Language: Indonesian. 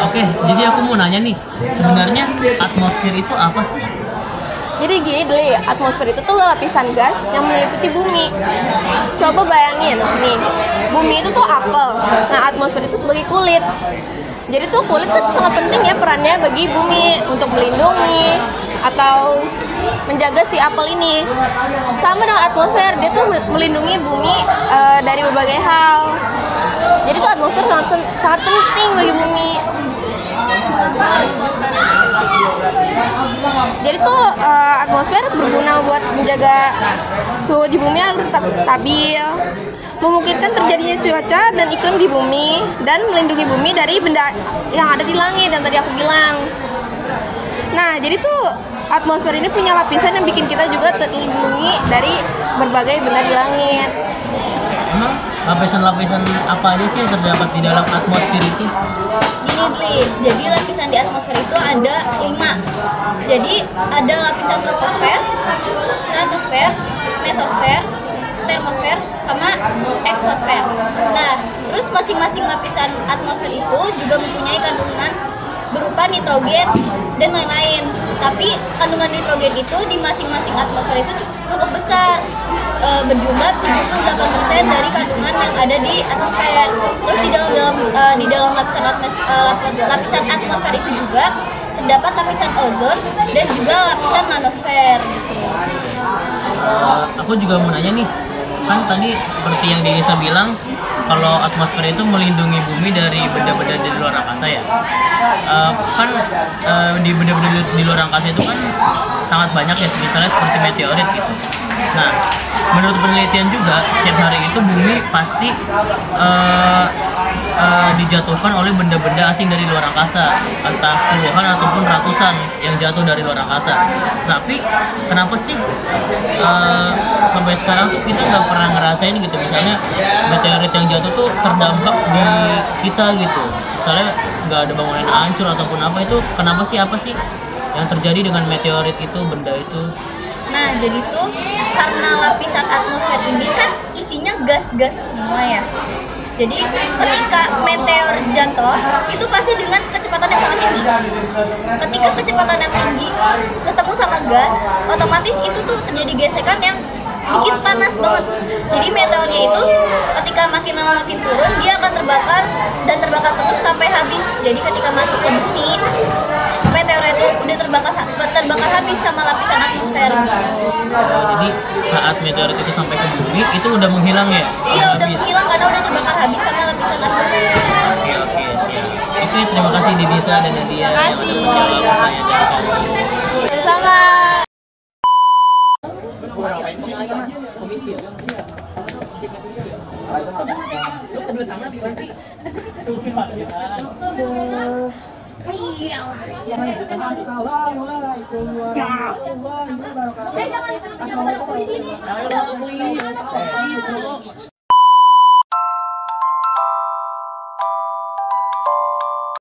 Oke, jadi aku mau nanya nih, sebenarnya atmosfer itu apa sih? Jadi gini deh, atmosfer itu tuh lapisan gas yang meliputi bumi. Coba bayangin nih, bumi itu tuh apel. Nah, atmosfer itu sebagai kulit. Jadi tuh kulit tuh sangat penting ya perannya bagi bumi untuk melindungi atau menjaga si apel ini. Sama dengan atmosfer, dia tuh melindungi bumi dari berbagai hal. Jadi tuh atmosfer sangat penting bagi bumi. Jadi tuh atmosfer berguna buat menjaga suhu di bumi agar tetap stabil, memungkinkan terjadinya cuaca dan iklim di bumi, dan melindungi bumi dari benda yang ada di langit yang tadi aku bilang. Nah, jadi tuh atmosfer ini punya lapisan yang bikin kita juga terlindungi dari berbagai benda di langit. Emang lapisan-lapisan apa aja sih yang terdapat di dalam atmosfer itu? Gini Dli, jadi lapisan di atmosfer itu ada 5. Jadi ada lapisan troposfer, stratosfer, mesosfer, termosfer, sama eksosfer. Nah, terus masing-masing lapisan atmosfer itu juga mempunyai kandungan berupa nitrogen dan lain-lain. Tapi kandungan nitrogen itu di masing-masing atmosfer itu cukup besar, berjumlah 78% dari kandungan yang ada di atmosfer. Terus di dalam lapisan atmosfer itu juga terdapat lapisan ozon dan juga lapisan nanosfer. Aku juga mau nanya nih, kan tadi seperti yang Denisa bilang, kalau atmosfer itu melindungi bumi dari benda-benda di luar angkasa ya. Di benda-benda di luar angkasa itu kan sangat banyak ya, misalnya seperti meteorit gitu. Nah, menurut penelitian juga setiap hari itu bumi pasti dijatuhkan oleh benda-benda asing dari luar angkasa, entah puluhan ataupun ratusan yang jatuh dari luar angkasa. Tapi kenapa sih sampai sekarang tuh kita nggak pernah ngerasain gitu, misalnya meteorit yang jatuh tuh terdampak di kita gitu, misalnya nggak ada bangunan hancur ataupun apa, itu kenapa sih, apa sih yang terjadi dengan meteorit itu, benda itu? Nah, jadi tuh karena lapisan atmosfer ini kan isinya gas-gas semua ya. Jadi ketika meteor jatuh itu pasti dengan kecepatan yang sangat tinggi. Ketika kecepatan yang tinggi ketemu sama gas, otomatis itu tuh terjadi gesekan yang bikin panas banget. Jadi meteornya itu ketika makin lama makin turun, dia akan terbakar dan terbakar terus sampai habis. Jadi ketika masuk ke bumi, meteornya itu udah terbakar habis sama lapisan atmosfer. Jadi saat meteorit itu sampai ke bumi itu udah menghilang ya? Iya, udah menghilang karena udah terbakar habis sama lapisan atmosfer. Oke, siap. Oke, terima kasih Denisa dan Nadia yang udah menjawab pertanyaan dari kami. Sama. Assalamualaikum warahmatullahi wabarakatuh. Assalamualaikum.